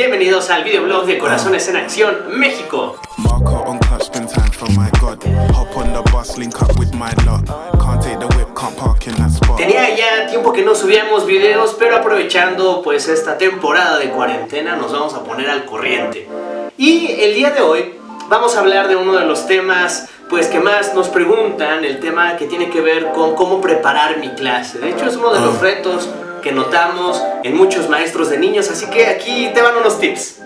Bienvenidos al videoblog de Corazones en Acción, México. Tenía ya tiempo que no subíamos videos, pero aprovechando pues esta temporada de cuarentena nos vamos a poner al corriente. Y el día de hoy vamos a hablar de uno de los temas pues que más nos preguntan, el tema que tiene que ver con cómo preparar mi clase. De hecho es uno de los retos que notamos en muchos maestros de niños, así que aquí te van unos tips.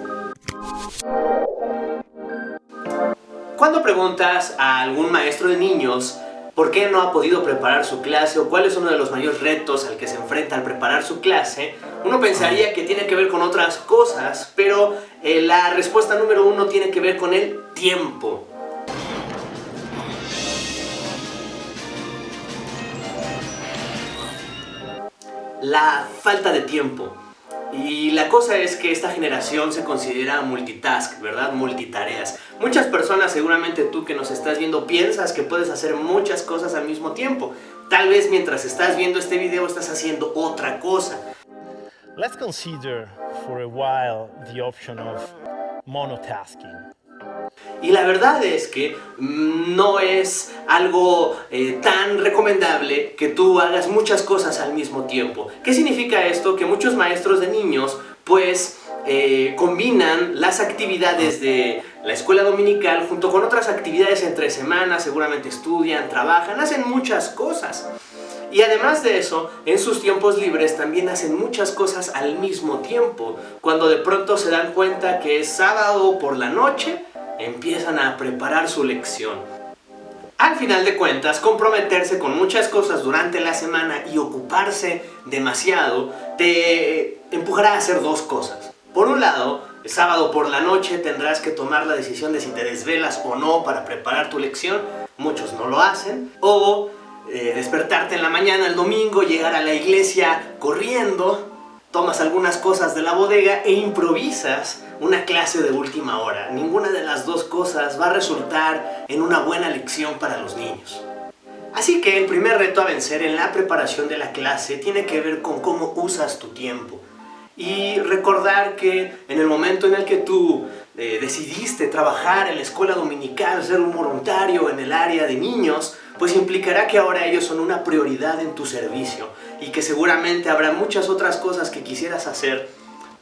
Cuando preguntas a algún maestro de niños por qué no ha podido preparar su clase o cuál es uno de los mayores retos al que se enfrenta al preparar su clase, uno pensaría que tiene que ver con otras cosas, pero la respuesta número uno tiene que ver con el tiempo. La falta de tiempo. Y la cosa es que esta generación se considera multitask, ¿verdad? Multitareas. Muchas personas, seguramente tú que nos estás viendo, piensas que puedes hacer muchas cosas al mismo tiempo. Tal vez mientras estás viendo este video estás haciendo otra cosa. Let's consider for a while the option of monotasking. Y la verdad es que no es algo tan recomendable que tú hagas muchas cosas al mismo tiempo. ¿Qué significa esto? Que muchos maestros de niños pues combinan las actividades de la escuela dominical junto con otras actividades entre semanas, seguramente estudian, trabajan, hacen muchas cosas. Y además de eso, en sus tiempos libres también hacen muchas cosas al mismo tiempo. Cuando de pronto se dan cuenta que es sábado por la noche, empiezan a preparar su lección. Al final de cuentas, comprometerse con muchas cosas durante la semana y ocuparse demasiado te empujará a hacer dos cosas. Por un lado, el sábado por la noche tendrás que tomar la decisión de si te desvelas o no para preparar tu lección. Muchos no lo hacen. O despertarte en la mañana el domingo, llegar a la iglesia corriendo, tomas algunas cosas de la bodega e improvisas una clase de última hora. Ninguna de las dos cosas va a resultar en una buena lección para los niños. Así que el primer reto a vencer en la preparación de la clase tiene que ver con cómo usas tu tiempo. Y recordar que en el momento en el que tú decidiste trabajar en la escuela dominical, ser un voluntario en el área de niños, pues implicará que ahora ellos son una prioridad en tu servicio y que seguramente habrá muchas otras cosas que quisieras hacer,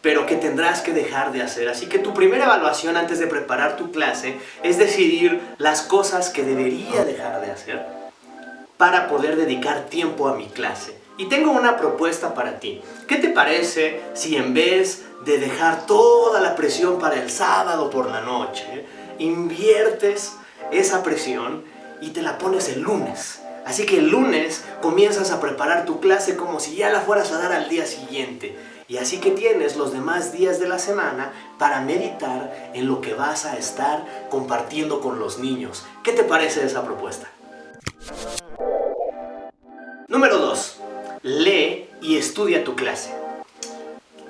pero que tendrás que dejar de hacer. Así que tu primera evaluación antes de preparar tu clase es decidir las cosas que debería dejar de hacer para poder dedicar tiempo a mi clase. Y tengo una propuesta para ti. ¿Qué te parece si en vez de dejar toda la presión para el sábado por la noche, inviertes esa presión y te la pones el lunes? Así que el lunes comienzas a preparar tu clase como si ya la fueras a dar al día siguiente. Y así que tienes los demás días de la semana para meditar en lo que vas a estar compartiendo con los niños. ¿Qué te parece esa propuesta? Número 2. Lee y estudia tu clase.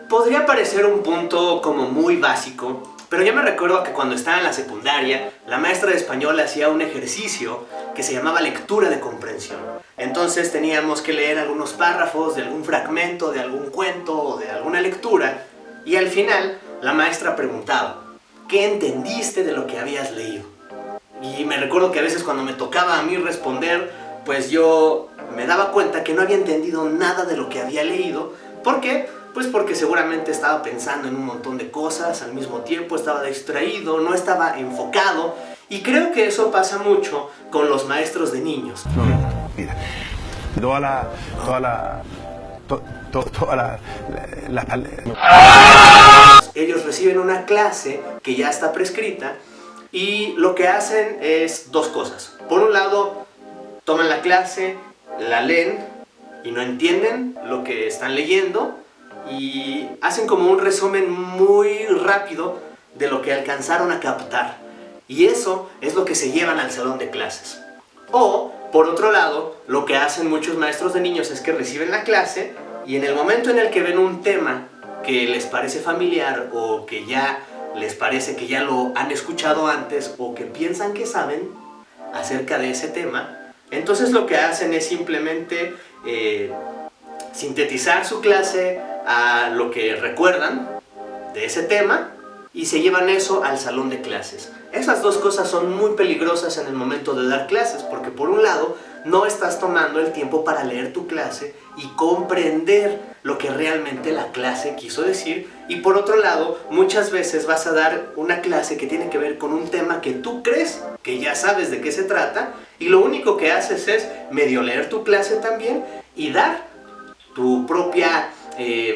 Podría parecer un punto como muy básico, pero yo me recuerdo que cuando estaba en la secundaria, la maestra de español hacía un ejercicio que se llamaba lectura de comprensión. Entonces teníamos que leer algunos párrafos de algún fragmento, de algún cuento o de alguna lectura, y al final la maestra preguntaba, ¿qué entendiste de lo que habías leído? Y me recuerdo que a veces cuando me tocaba a mí responder, pues yo me daba cuenta que no había entendido nada de lo que había leído. ¿Por qué? Pues porque seguramente estaba pensando en un montón de cosas al mismo tiempo, estaba distraído, no estaba enfocado. Y creo que eso pasa mucho con los maestros de niños. No, mira, Ellos reciben una clase que ya está prescrita y lo que hacen es dos cosas. Por un lado, toman la clase, la leen y no entienden lo que están leyendo y hacen como un resumen muy rápido de lo que alcanzaron a captar. Y eso es lo que se llevan al salón de clases. O, por otro lado, lo que hacen muchos maestros de niños es que reciben la clase y en el momento en el que ven un tema que les parece familiar o que ya les parece que ya lo han escuchado antes o que piensan que saben acerca de ese tema, entonces lo que hacen es simplemente sintetizar su clase a lo que recuerdan de ese tema y se llevan eso al salón de clases. Esas dos cosas son muy peligrosas en el momento de dar clases, porque por un lado no estás tomando el tiempo para leer tu clase y comprender lo que realmente la clase quiso decir, y por otro lado muchas veces vas a dar una clase que tiene que ver con un tema que tú crees que ya sabes de qué se trata, y lo único que haces es medio leer tu clase también y dar tu propia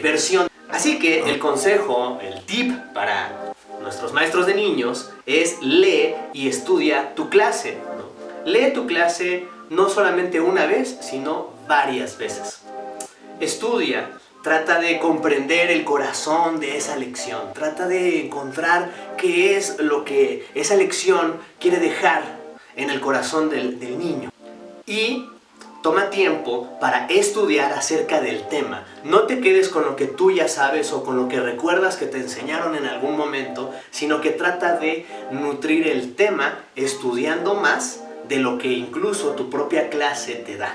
versión. Así que el consejo, el tip para nuestros maestros de niños es: lee y estudia tu clase, ¿no? Lee tu clase no solamente una vez, sino varias veces. Estudia, trata de comprender el corazón de esa lección, trata de encontrar qué es lo que esa lección quiere dejar en el corazón del niño. Y toma tiempo para estudiar acerca del tema. No te quedes con lo que tú ya sabes o con lo que recuerdas que te enseñaron en algún momento, sino que trata de nutrir el tema estudiando más de lo que incluso tu propia clase te da.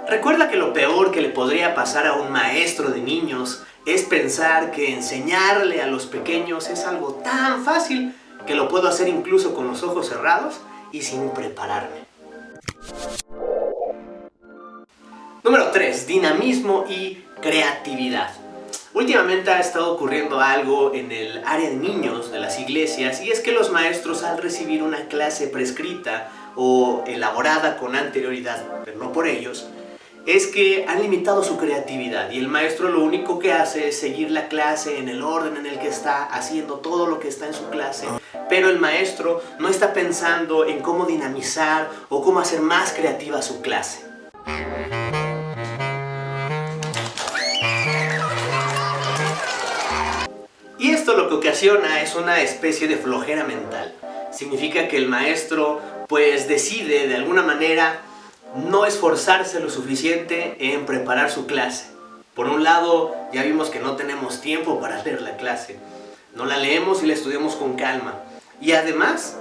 Recuerda que lo peor que le podría pasar a un maestro de niños es pensar que enseñarle a los pequeños es algo tan fácil que lo puedo hacer incluso con los ojos cerrados y sin prepararme. Número 3. Dinamismo y creatividad. Últimamente ha estado ocurriendo algo en el área de niños de las iglesias, y es que los maestros, al recibir una clase prescrita o elaborada con anterioridad, pero no por ellos, es que han limitado su creatividad, y el maestro lo único que hace es seguir la clase en el orden en el que está, haciendo todo lo que está en su clase, pero el maestro no está pensando en cómo dinamizar o cómo hacer más creativa su clase. Y esto lo que ocasiona es una especie de flojera mental. Significa que el maestro pues decide de alguna manera no esforzarse lo suficiente en preparar su clase. Por un lado, ya vimos que no tenemos tiempo para leer la clase. No la leemos y la estudiamos con calma. Y además,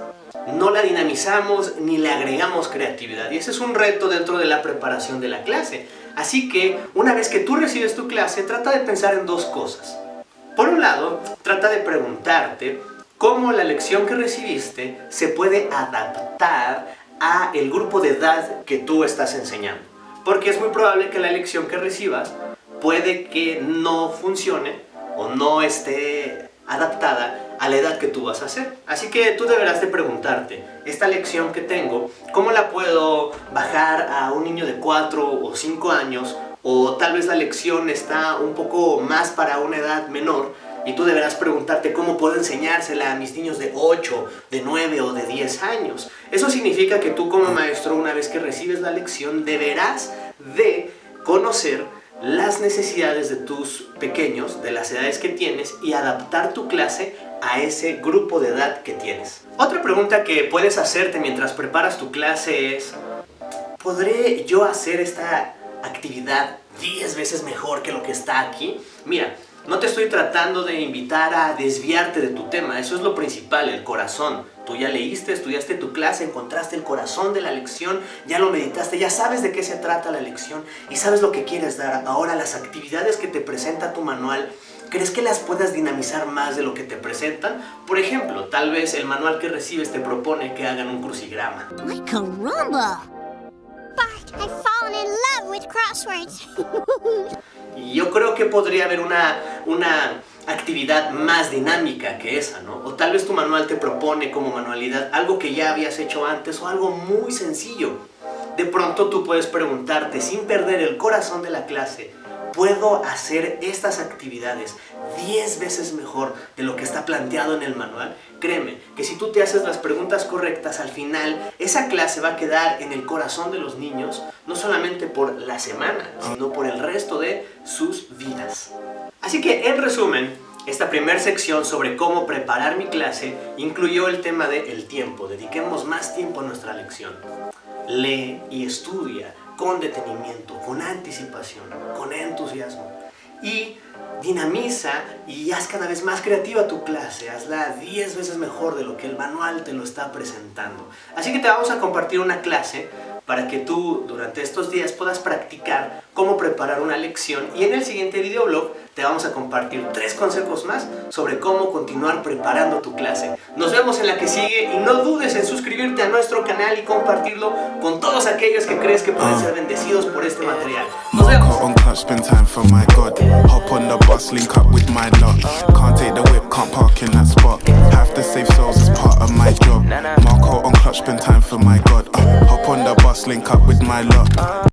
no la dinamizamos ni le agregamos creatividad. Y ese es un reto dentro de la preparación de la clase. Así que, una vez que tú recibes tu clase, trata de pensar en dos cosas. Por un lado, trata de preguntarte cómo la lección que recibiste se puede adaptar a el grupo de edad que tú estás enseñando. Porque es muy probable que la lección que recibas puede que no funcione o no esté adaptada a la edad que tú vas a hacer. Así que tú deberás de preguntarte: esta lección que tengo, ¿cómo la puedo bajar a un niño de 4 o 5 años? O tal vez la lección está un poco más para una edad menor, y tú deberás preguntarte cómo puedo enseñársela a mis niños de 8, de 9 o de 10 años. Eso significa que tú como maestro, una vez que recibes la lección, deberás de conocer las necesidades de tus pequeños, de las edades que tienes, y adaptar tu clase a ese grupo de edad que tienes. Otra pregunta que puedes hacerte mientras preparas tu clase es: ¿podré yo hacer esta actividad 10 veces mejor que lo que está aquí? Mira, no te estoy tratando de invitar a desviarte de tu tema, eso es lo principal, el corazón. Tú ya leíste, estudiaste tu clase, encontraste el corazón de la lección, ya lo meditaste, ya sabes de qué se trata la lección y sabes lo que quieres dar. Ahora, las actividades que te presenta tu manual, ¿crees que las puedas dinamizar más de lo que te presentan? Por ejemplo, tal vez el manual que recibes te propone que hagan un crucigrama. ¡Ay, caramba! Bart, I've fallen in love with crosswords. Y yo creo que podría haber una actividad más dinámica que esa, ¿no? O tal vez tu manual te propone como manualidad algo que ya habías hecho antes o algo muy sencillo. De pronto tú puedes preguntarte, sin perder el corazón de la clase: ¿puedo hacer estas actividades 10 veces mejor de lo que está planteado en el manual? Créeme que si tú te haces las preguntas correctas, al final esa clase va a quedar en el corazón de los niños, no solamente por la semana, sino por el resto de sus vidas. Así que, en resumen, esta primera sección sobre cómo preparar mi clase incluyó el tema del tiempo. Dediquemos más tiempo a nuestra lección. Lee y estudia con detenimiento, con anticipación, con entusiasmo. Y dinamiza y haz cada vez más creativa tu clase. Hazla 10 veces mejor de lo que el manual te lo está presentando. Así que te vamos a compartir una clase para que tú durante estos días puedas practicar cómo preparar una lección, y en el siguiente videoblog te vamos a compartir 3 consejos más sobre cómo continuar preparando tu clase. Nos vemos en la que sigue y no dudes en suscribirte a nuestro canal y compartirlo con todos aquellos que crees que pueden ser bendecidos por este material. Nos vemos. On clutch, spend time for my God. Hop on the bus, link up with my lot. Can't take the whip, can't park in that spot. Have to save souls as part of my job. Marco on clutch, spend time for my God. Hop on the bus, link up with my lot.